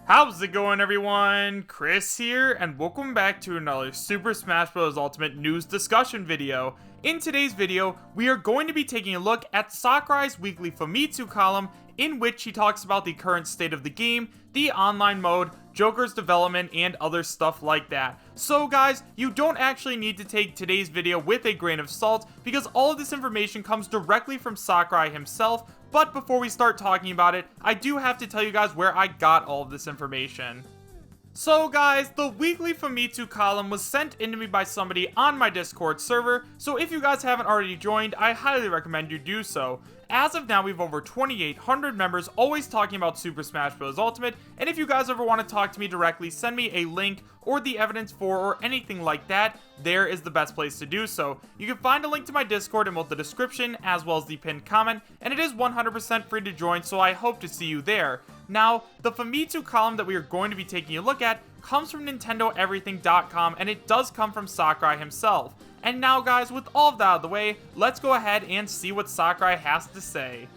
How's it going, everyone? Chris here, and welcome back to another Super Smash Bros. Ultimate news discussion video. In today's video, we are going to be taking a look at Sakurai's weekly Famitsu column, in which he talks about the current state of the game, the online mode, Joker's development, and other stuff like that. So guys, you don't actually need to take today's video with a grain of salt, because all of this information comes directly from Sakurai himself. But before we start talking about it, I do have to tell you guys where I got all of this information. So guys, the weekly Famitsu column was sent in to me by somebody on my Discord server, so if you guys haven't already joined, I highly recommend you do so. As of now, we have over 2,800 members always talking about Super Smash Bros. Ultimate, and if you guys ever want to talk to me directly, send me a link or the evidence for or anything like that, there is the best place to do so. You can find a link to my Discord in both the description as well as the pinned comment, and it is 100% free to join, so I hope to see you there. Now, the Famitsu column that we are going to be taking a look at comes from NintendoEverything.com, and it does come from Sakurai himself. And now guys, with all of that out of the way, let's go ahead and see what Sakurai has to say.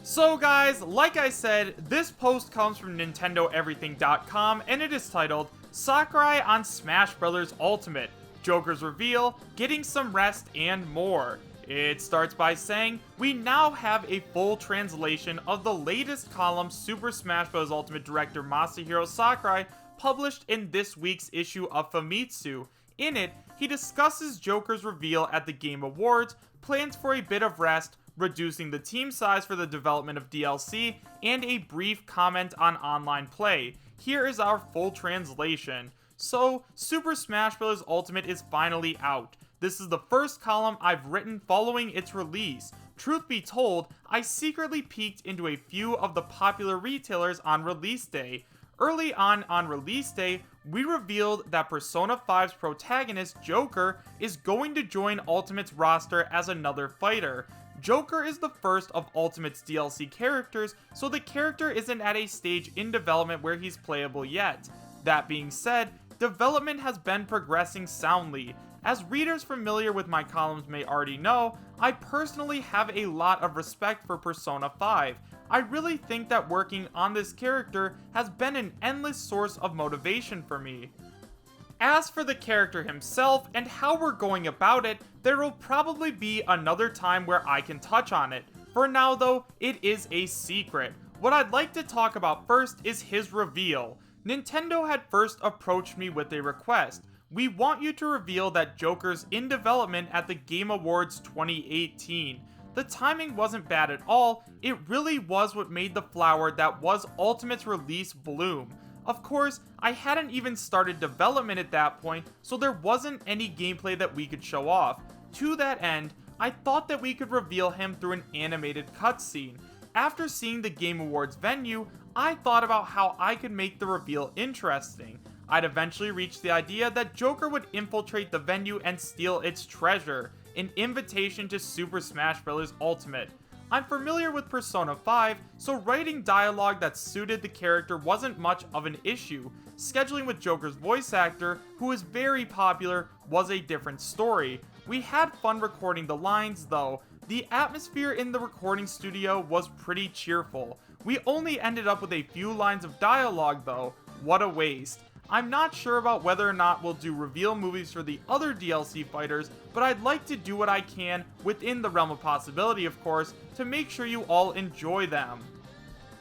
So guys, like I said, this post comes from NintendoEverything.com, and it is titled, Sakurai on Smash Bros. Ultimate, Joker's Reveal, Getting Some Rest, and more. It starts by saying, we now have a full translation of the latest column Super Smash Bros. Ultimate director Masahiro Sakurai published in this week's issue of Famitsu. In it, he discusses Joker's reveal at the Game Awards, plans for a bit of rest, reducing the team size for the development of DLC, and a brief comment on online play. Here is our full translation. So, Super Smash Bros. Ultimate is finally out. This is the first column I've written following its release. Truth be told, I secretly peeked into a few of the popular retailers on release day. Early on release day, we revealed that Persona 5's protagonist, Joker, is going to join Ultimate's roster as another fighter. Joker is the first of Ultimate's DLC characters, so the character isn't at a stage in development where he's playable yet. That being said, development has been progressing soundly. As readers familiar with my columns may already know, I personally have a lot of respect for Persona 5. I really think that working on this character has been an endless source of motivation for me. As for the character himself and how we're going about it, there will probably be another time where I can touch on it. For now though, it is a secret. What I'd like to talk about first is his reveal. Nintendo had first approached me with a request. We want you to reveal that Joker's in development at the Game Awards 2018. The timing wasn't bad at all, it really was what made the flower that was Ultimate's release bloom. Of course, I hadn't even started development at that point, so there wasn't any gameplay that we could show off. To that end, I thought that we could reveal him through an animated cutscene. After seeing the Game Awards venue, I thought about how I could make the reveal interesting. I'd eventually reach the idea that Joker would infiltrate the venue and steal its treasure, an invitation to Super Smash Bros. Ultimate. I'm familiar with Persona 5, so writing dialogue that suited the character wasn't much of an issue. Scheduling with Joker's voice actor, who is very popular, was a different story. We had fun recording the lines though. The atmosphere in the recording studio was pretty cheerful. We only ended up with a few lines of dialogue though. What a waste. I'm not sure about whether or not we'll do reveal movies for the other DLC fighters, but I'd like to do what I can, within the realm of possibility of course, to make sure you all enjoy them.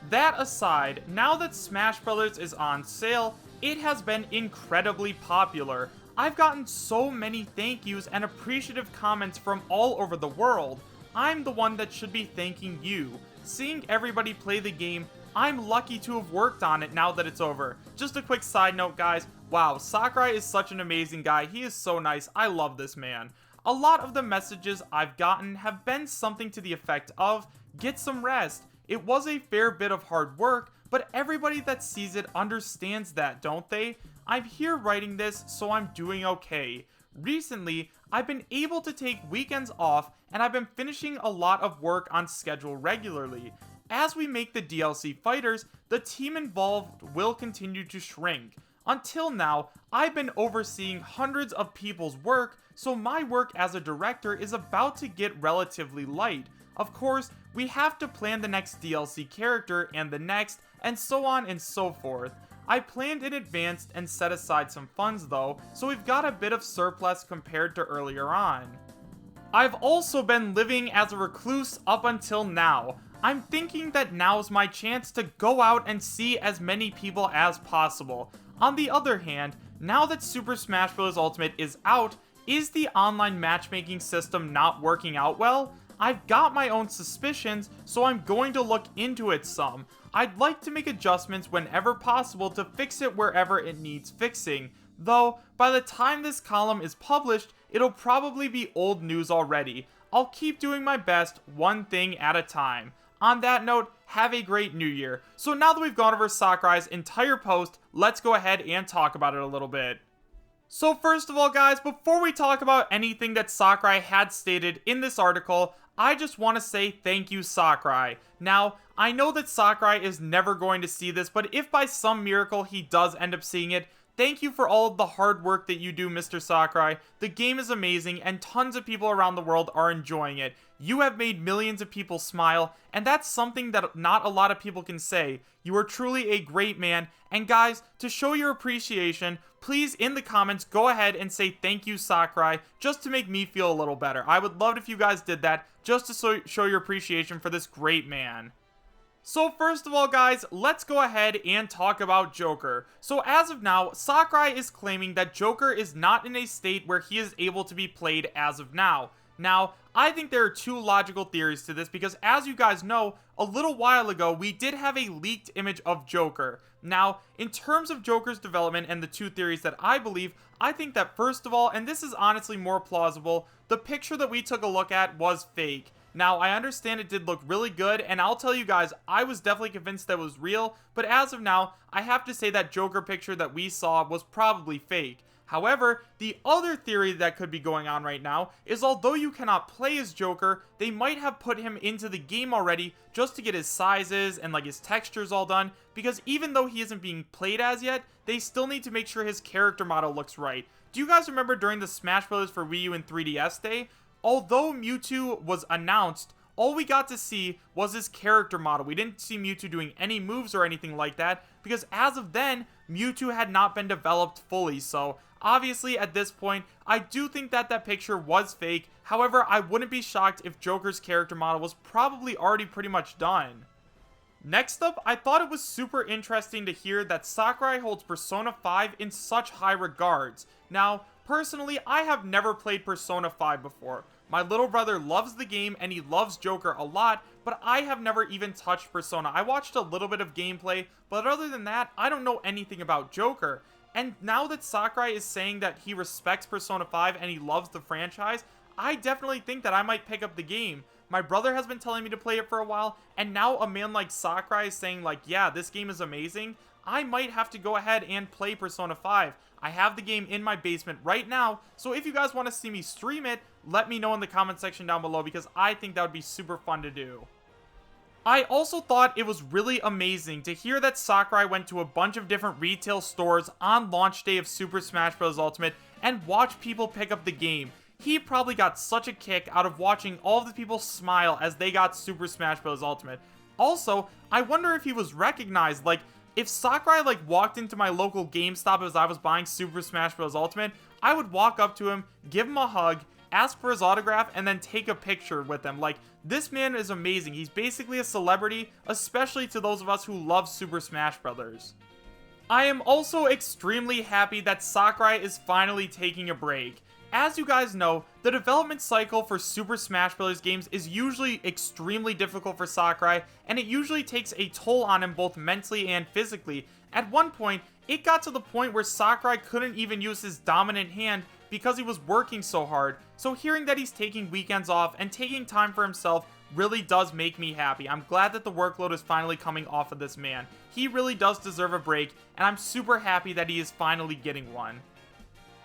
That aside, now that Smash Bros. Is on sale, it has been incredibly popular. I've gotten so many thank yous and appreciative comments from all over the world. I'm the one that should be thanking you. Seeing everybody play the game, I'm lucky to have worked on it now that it's over. Just a quick side note guys, wow, Sakurai is such an amazing guy, he is so nice, I love this man. A lot of the messages I've gotten have been something to the effect of, get some rest. It was a fair bit of hard work, but everybody that sees it understands that, don't they? I'm here writing this, so I'm doing okay. Recently, I've been able to take weekends off, and I've been finishing a lot of work on schedule regularly. As we make the DLC fighters, the team involved will continue to shrink. Until now, I've been overseeing hundreds of people's work, so my work as a director is about to get relatively light. Of course, we have to plan the next DLC character and the next, and so on and so forth. I planned in advance and set aside some funds though, so we've got a bit of surplus compared to earlier on. I've also been living as a recluse up until now. I'm thinking that now's my chance to go out and see as many people as possible. On the other hand, now that Super Smash Bros. Ultimate is out, is the online matchmaking system not working out well? I've got my own suspicions, so I'm going to look into it some. I'd like to make adjustments whenever possible to fix it wherever it needs fixing. Though, by the time this column is published, it'll probably be old news already. I'll keep doing my best, one thing at a time. On that note, have a great new year. So now that we've gone over Sakurai's entire post, let's go ahead and talk about it a little bit. So first of all guys, before we talk about anything that Sakurai had stated in this article, I just want to say thank you Sakurai. Now, I know that Sakurai is never going to see this, but if by some miracle he does end up seeing it, thank you for all of the hard work that you do, Mr. Sakurai. The game is amazing, and tons of people around the world are enjoying it. You have made millions of people smile, and that's something that not a lot of people can say. You are truly a great man, and guys, to show your appreciation, please in the comments go ahead and say thank you Sakurai, just to make me feel a little better. I would love it if you guys did that, just to show your appreciation for this great man. So first of all guys, let's go ahead and talk about Joker. So as of now, Sakurai is claiming that Joker is not in a state where he is able to be played as of now. Now, I think there are two logical theories to this because as you guys know, a little while ago we did have a leaked image of Joker. Now, in terms of Joker's development and the two theories that I believe, I think that first of all, and this is honestly more plausible, the picture that we took a look at was fake. Now, I understand it did look really good, and I'll tell you guys, I was definitely convinced that it was real, but as of now, I have to say that Joker picture that we saw was probably fake. However, the other theory that could be going on right now is although you cannot play as Joker, they might have put him into the game already just to get his sizes and like his textures all done, because even though he isn't being played as yet, they still need to make sure his character model looks right. Do you guys remember during the Smash Bros. For Wii U and 3DS day? Although Mewtwo was announced, all we got to see was his character model. We didn't see Mewtwo doing any moves or anything like that, because as of then, Mewtwo had not been developed fully, so obviously at this point, I do think that that picture was fake. However, I wouldn't be shocked if Joker's character model was probably already pretty much done. Next up, I thought it was super interesting to hear that Sakurai holds Persona 5 in such high regards. Now, personally, I have never played Persona 5 before. My little brother loves the game and he loves Joker a lot, but I have never even touched Persona. I watched a little bit of gameplay, but other than that, I don't know anything about Joker. And now that Sakurai is saying that he respects Persona 5 and he loves the franchise, I definitely think that I might pick up the game. My brother has been telling me to play it for a while, and now a man like Sakurai is saying like, yeah, this game is amazing. I might have to go ahead and play Persona 5. I have the game in my basement right now, so if you guys want to see me stream it, let me know in the comment section down below because I think that would be super fun to do. I also thought it was really amazing to hear that Sakurai went to a bunch of different retail stores on launch day of Super Smash Bros. Ultimate and watched people pick up the game. He probably got such a kick out of watching all of the people smile as they got Super Smash Bros. Ultimate. Also, I wonder if he was recognized, like, if Sakurai walked into my local GameStop as I was buying Super Smash Bros. Ultimate, I would walk up to him, give him a hug, ask for his autograph, and then take a picture with him. Like, this man is amazing. He's basically a celebrity, especially to those of us who love Super Smash Bros. I am also extremely happy that Sakurai is finally taking a break. As you guys know, the development cycle for Super Smash Bros. Games is usually extremely difficult for Sakurai, and it usually takes a toll on him both mentally and physically. At one point, it got to the point where Sakurai couldn't even use his dominant hand because he was working so hard. So hearing that he's taking weekends off and taking time for himself really does make me happy. I'm glad that the workload is finally coming off of this man. He really does deserve a break, and I'm super happy that he is finally getting one.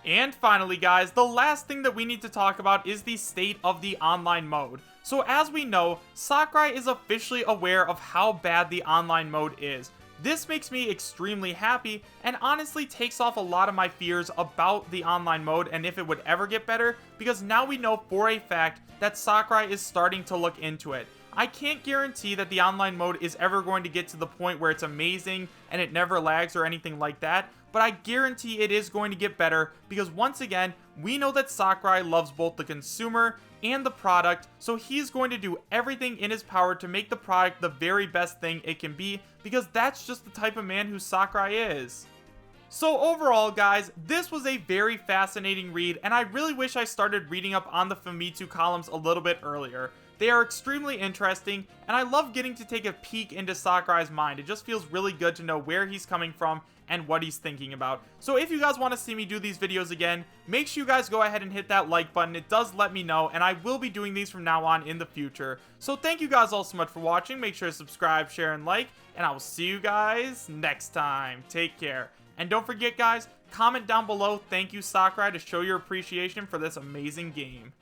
And finally guys, the last thing that we need to talk about is the state of the online mode. So as we know, Sakurai is officially aware of how bad the online mode is. This makes me extremely happy and honestly takes off a lot of my fears about the online mode and if it would ever get better, because now we know for a fact that Sakurai is starting to look into it. I can't guarantee that the online mode is ever going to get to the point where it's amazing and it never lags or anything like that, but I guarantee it is going to get better because once again, we know that Sakurai loves both the consumer and the product, so he's going to do everything in his power to make the product the very best thing it can be because that's just the type of man who Sakurai is. So overall guys, this was a very fascinating read and I really wish I started reading up on the Famitsu columns a little bit earlier. They are extremely interesting and I love getting to take a peek into Sakurai's mind. It just feels really good to know where he's coming from and what he's thinking about. So if you guys want to see me do these videos again, make sure you guys go ahead and hit that like button. It does let me know and I will be doing these from now on in the future. So thank you guys all so much for watching. Make sure to subscribe, share, and like, and I will see you guys next time. Take care. And don't forget guys, comment down below thank you Sakurai to show your appreciation for this amazing game.